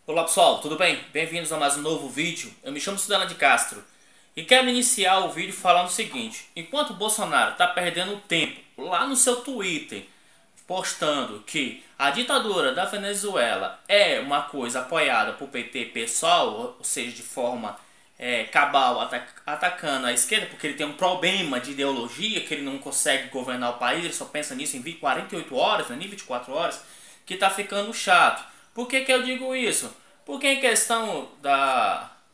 Olá pessoal, tudo bem? Bem-vindos a mais um novo vídeo. Eu me chamo Sudana de Castro e quero iniciar o vídeo falando o seguinte: enquanto o Bolsonaro está perdendo tempo lá no seu Twitter postando que a ditadura da Venezuela é uma coisa apoiada por PT e PSOL, ou seja, de forma cabal atacando a esquerda, porque ele tem um problema de ideologia, que ele não consegue governar o país, ele só pensa nisso em 48 horas, nem 24 horas, que está ficando chato. Por que eu digo isso? Porque em questão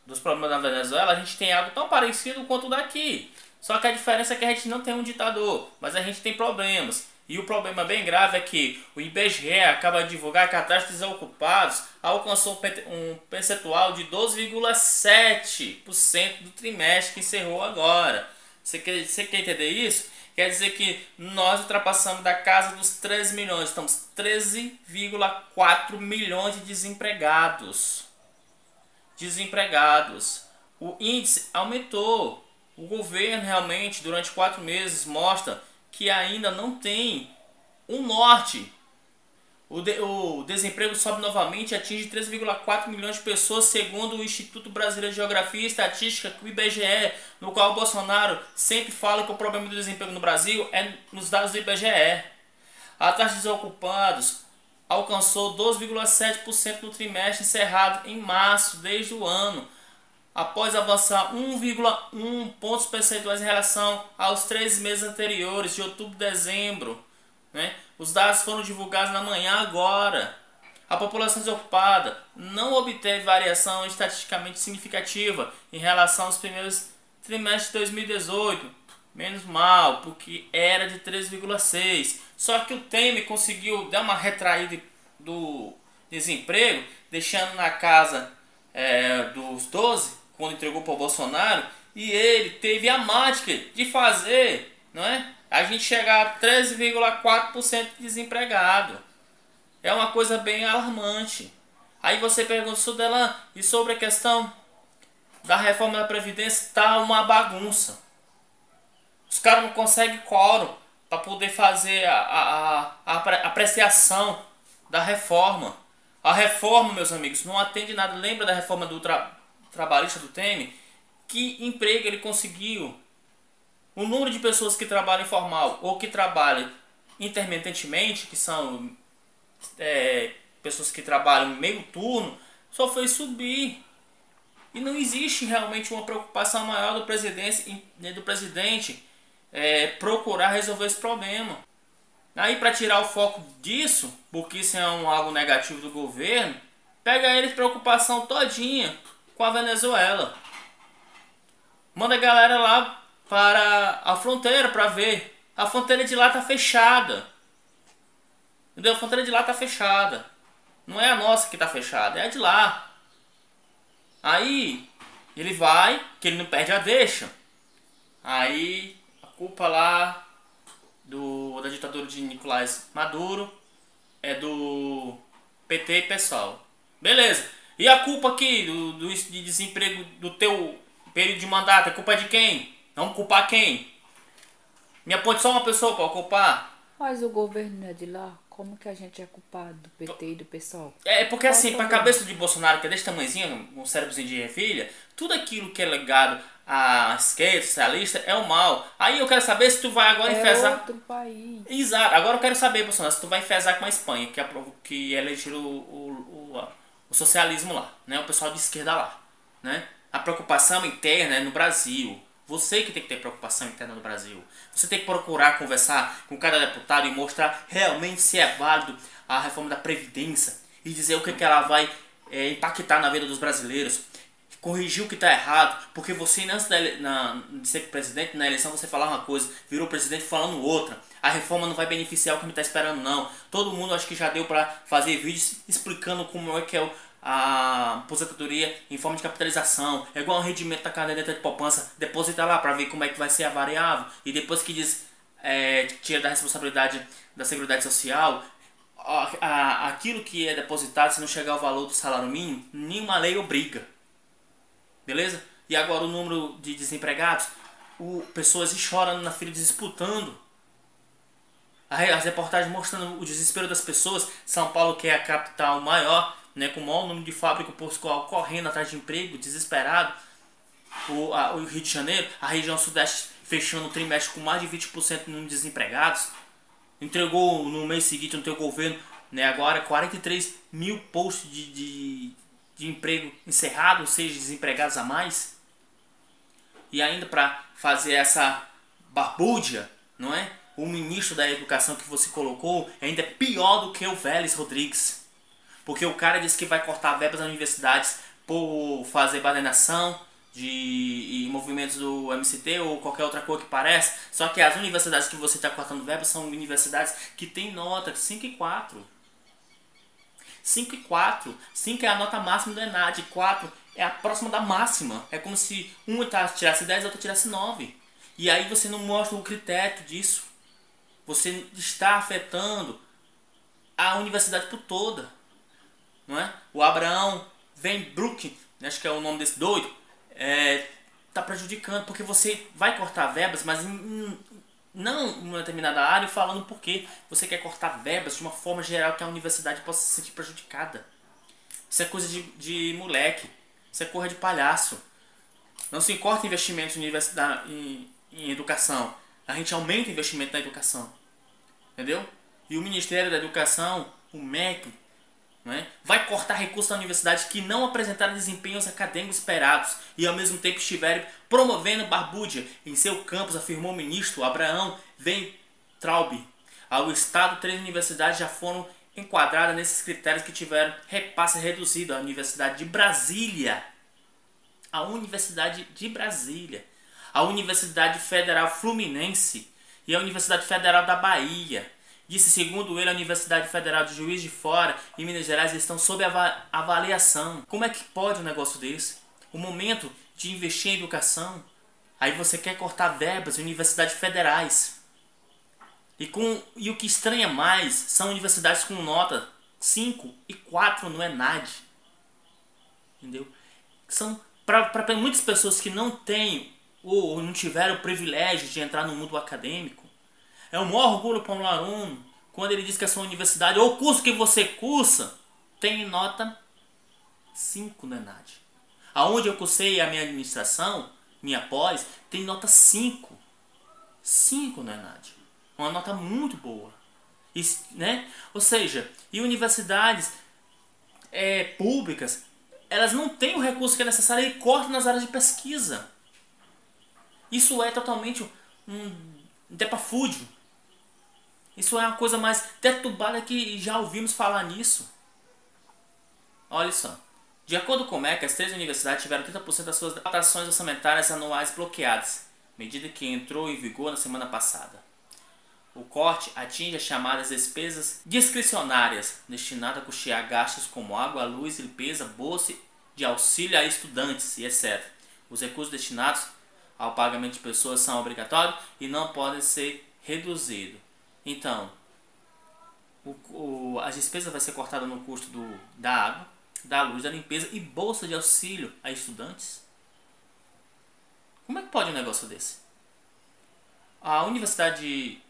dos problemas da Venezuela, a gente tem algo tão parecido quanto o daqui. Só que a diferença é que a gente não tem um ditador, mas a gente tem problemas. E o problema bem grave é que o IBGE acaba de divulgar que a taxa de desocupados alcançou um percentual de 12,7% do trimestre que encerrou agora. Você quer entender isso? Quer dizer que nós ultrapassamos da casa dos 13 milhões. Estamos 13,4 milhões de desempregados. O índice aumentou. O governo realmente, durante 4 meses, mostra que ainda não tem um norte. O desemprego sobe novamente e atinge 3,4 milhões de pessoas, segundo o Instituto Brasileiro de Geografia e Estatística, o IBGE, no qual o Bolsonaro sempre fala que o problema do desemprego no Brasil é nos dados do IBGE. A taxa de desocupados alcançou 12,7% no trimestre encerrado em março desde o ano, após avançar 1,1 pontos percentuais em relação aos 3 meses anteriores, de outubro e dezembro. Né? Os dados foram divulgados na manhã agora. A população desocupada não obteve variação estatisticamente significativa em relação aos primeiros trimestres de 2018. Menos mal, porque era de 3,6. Só que o Temer conseguiu dar uma retraída do desemprego, deixando na casa dos 12, quando entregou para o Bolsonaro, e ele teve a mágica de fazer, não é? A gente chegar a 13,4% de desempregado. É uma coisa bem alarmante. Aí você pergunta, Sudelan, e sobre a questão da reforma da Previdência, está uma bagunça. Os caras não conseguem quórum para poder fazer a apreciação da reforma. A reforma, meus amigos, não atende nada. Lembra da reforma do trabalhista do Temer? Que emprego ele conseguiu? O número de pessoas que trabalham informal ou que trabalham intermitentemente, que são pessoas que trabalham meio turno, só foi subir. E não existe realmente uma preocupação maior do presidente procurar resolver esse problema. Aí, para tirar o foco disso, porque isso é algo negativo do governo, pega eles preocupação todinha com a Venezuela. Manda a galera lá para a fronteira para ver. A fronteira de lá tá fechada. Entendeu? A fronteira de lá tá fechada. Não é a nossa que tá fechada, é a de lá. Aí ele vai, que ele não perde a deixa. Aí a culpa lá da ditadura de Nicolás Maduro é do PT e PSOL. Beleza. E a culpa aqui de desemprego do teu período de mandato, é culpa de quem? Vamos culpar quem? Me aponte só uma pessoa para culpar. Mas o governo é de lá, como que a gente é culpado do PT e do pessoal? É porque Qual o assim, pra problema? cabeça de Bolsonaro, que é desse tamanhozinho, um cérebrozinho de ervilha, tudo aquilo que é ligado à esquerda, socialista, é o mal. Aí eu quero saber se tu vai agora É enfesar. outro país. Exato, agora eu quero saber, Bolsonaro, se tu vai enfesar com a Espanha, que elegeu o socialismo lá, né? O pessoal de esquerda lá, né? A preocupação interna é no Brasil. Você que tem que ter preocupação interna no Brasil. Você tem que procurar conversar com cada deputado e mostrar realmente se é válido a reforma da Previdência e dizer o que ela vai impactar na vida dos brasileiros. Corrigir o que está errado, porque você antes de ser presidente, na eleição você falava uma coisa, virou presidente falando outra. A reforma não vai beneficiar o que me está esperando não. Todo mundo acho que já deu para fazer vídeos explicando como é que é a aposentadoria em forma de capitalização. É igual o rendimento da caderneta de poupança. Deposita lá para ver como é que vai ser a variável. E depois que diz tira da responsabilidade da Seguridade Social, aquilo que é depositado, se não chegar ao valor do salário mínimo, nenhuma lei obriga. Beleza? E agora o número de desempregados, pessoas chorando na fila disputando. As reportagens mostrando o desespero das pessoas. São Paulo, que é a capital maior, né, com o maior número de fábricas por correndo atrás de emprego, desesperado. O Rio de Janeiro, a região sudeste fechando o trimestre com mais de 20% de desempregados. Entregou no mês seguinte no teu governo, né, agora 43 mil postos de emprego encerrados, ou seja, desempregados a mais. E ainda para fazer essa barbúrdia, não é? O ministro da Educação que você colocou ainda é pior do que o Vélez Rodrigues. Porque o cara disse que vai cortar verbas das universidades por fazer barrenação de movimentos do MST ou qualquer outra coisa que pareça. Só que as universidades que você está cortando verbas são universidades que tem nota 5 e 4. 5 e 4. 5 é a nota máxima do ENAD, 4 é a próxima da máxima. É como se um tirasse 10 e outro tirasse 9. E aí você não mostra o critério disso. Você está afetando a universidade por toda. Não é? O Abraão Weinbrück, acho que é o nome desse doido, está prejudicando, porque você vai cortar verbas, mas não em uma determinada área, falando por que você quer cortar verbas de uma forma geral que a universidade possa se sentir prejudicada. Isso é coisa de moleque, isso é coisa de palhaço. Não se corta investimentos em educação, a gente aumenta o investimento na educação, entendeu? E o Ministério da Educação, o MEC, não é? Vai cortar recursos da universidade que não apresentaram desempenhos acadêmicos esperados e ao mesmo tempo estiverem promovendo barbúrdia em seu campus, afirmou o ministro Abraão Weintraub. Ao Estado, 3 universidades já foram enquadradas nesses critérios que tiveram repasse reduzido. A Universidade de Brasília, a Universidade de Brasília, a Universidade Federal Fluminense e a Universidade Federal da Bahia. Disse, segundo ele, a Universidade Federal de Juiz de Fora e Minas Gerais estão sob avaliação. Como é que pode um negócio desse? O momento de investir em educação, aí você quer cortar verbas em universidades federais. E o que estranha mais são universidades com nota 5 e 4 no ENAD. Entendeu? São para muitas pessoas que não têm ou não tiveram o privilégio de entrar no mundo acadêmico. É o maior orgulho para um aluno quando ele diz que a sua universidade ou o curso que você cursa tem nota 5 no ENAD. Aonde eu cursei a minha administração, minha pós, tem nota 5. 5 no ENAD. Uma nota muito boa. Isso, né? Ou seja, e universidades públicas, elas não têm o recurso que é necessário e cortam nas áreas de pesquisa. Isso é totalmente um depafúdio. Isso é uma coisa mais deturbada que já ouvimos falar nisso. Olha só. De acordo com o MEC, as 3 universidades tiveram 30% das suas dotações orçamentárias anuais bloqueadas, medida que entrou em vigor na semana passada. O corte atinge as chamadas despesas discricionárias, destinadas a custear gastos como água, luz, limpeza, bolsa de auxílio a estudantes e etc. Os recursos destinados ao pagamento de pessoas são obrigatórios e não podem ser reduzidos. Então, as despesas vai ser cortada no custo da água, da luz, da limpeza e bolsa de auxílio a estudantes. Como é que pode um negócio desse? A Universidade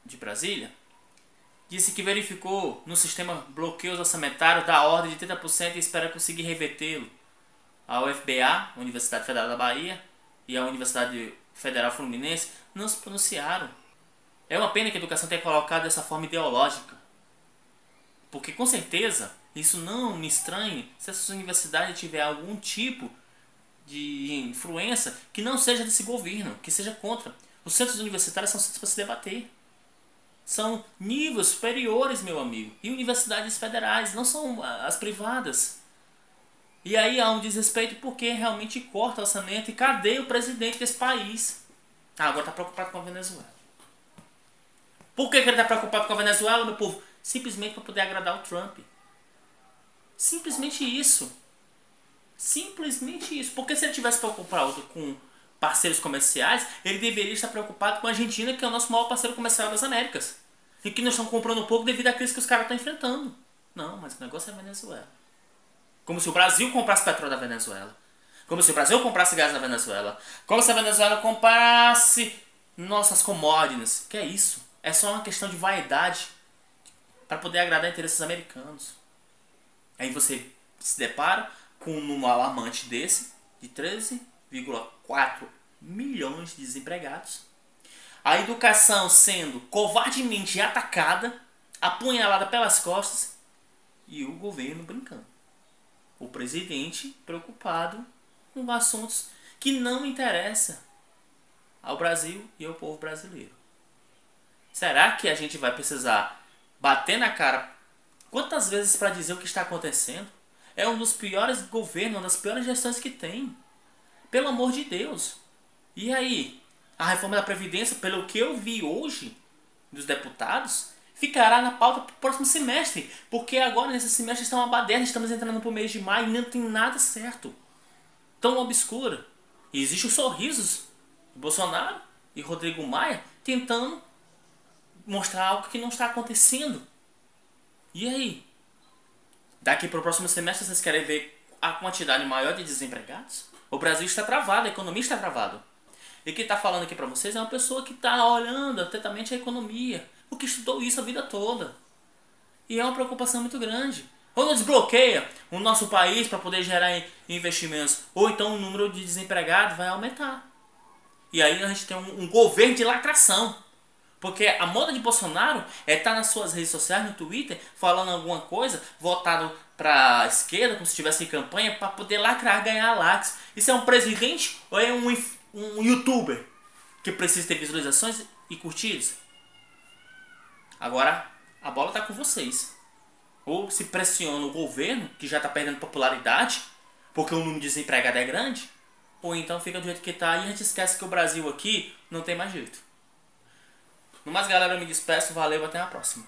de Brasília disse que verificou no sistema bloqueios orçamentários da ordem de 30% e espera conseguir revertê-lo. A UFBA, a Universidade Federal da Bahia, e a Universidade Federal Fluminense não se pronunciaram. É uma pena que a educação tenha colocado dessa forma ideológica. Porque com certeza isso não me estranhe se essa universidade tiver algum tipo de influência que não seja desse governo, que seja contra. Os centros universitários são centros para se debater. São níveis superiores, meu amigo. E universidades federais, não são as privadas. E aí há um desrespeito porque realmente corta o orçamento. E cadê o presidente desse país? Agora está preocupado com a Venezuela. Por que ele está preocupado com a Venezuela, meu povo? Simplesmente para poder agradar o Trump. Simplesmente isso. Simplesmente isso. Porque se ele tivesse preocupado com parceiros comerciais, ele deveria estar preocupado com a Argentina, que é o nosso maior parceiro comercial das Américas. E que nós estamos comprando um pouco devido à crise que os caras estão enfrentando. Não, mas o negócio é a Venezuela. Como se o Brasil comprasse petróleo da Venezuela. Como se o Brasil comprasse gás da Venezuela. Como se a Venezuela comprasse nossas commodities. Que é isso? É só uma questão de vaidade para poder agradar interesses americanos. Aí você se depara com um número alarmante desse, de 13,4 milhões de desempregados. A educação sendo covardemente atacada, apunhalada pelas costas, e o governo brincando. O presidente preocupado com assuntos que não interessam ao Brasil e ao povo brasileiro. Será que a gente vai precisar bater na cara quantas vezes para dizer o que está acontecendo? É um dos piores governos, uma das piores gestões que tem. Pelo amor de Deus. E aí? A reforma da Previdência, pelo que eu vi hoje dos deputados, ficará na pauta para o próximo semestre. Porque agora, nesse semestre, está uma baderna. Estamos entrando para o mês de maio e não tem nada certo. Tão obscura. E existem os sorrisos de Bolsonaro e Rodrigo Maia tentando mostrar algo que não está acontecendo. E aí? Daqui para o próximo semestre, vocês querem ver a quantidade maior de desempregados? O Brasil está travado, a economia está travada. E quem está falando aqui para vocês é uma pessoa que está olhando atentamente a economia, porque estudou isso a vida toda. E é uma preocupação muito grande. Ou não desbloqueia o nosso país para poder gerar investimentos, ou então o número de desempregados vai aumentar. E aí a gente tem um governo de lacração. Porque a moda de Bolsonaro é estar nas suas redes sociais, no Twitter, falando alguma coisa, voltado para a esquerda, como se estivesse em campanha, para poder lacrar, ganhar likes. Isso é um presidente ou é um youtuber que precisa ter visualizações e curtidas? Agora, a bola está com vocês. Ou se pressiona o governo, que já está perdendo popularidade, porque o número de desempregado é grande, ou então fica do jeito que está e a gente esquece que o Brasil aqui não tem mais jeito. No mais, galera, eu me despeço. Valeu, até a próxima.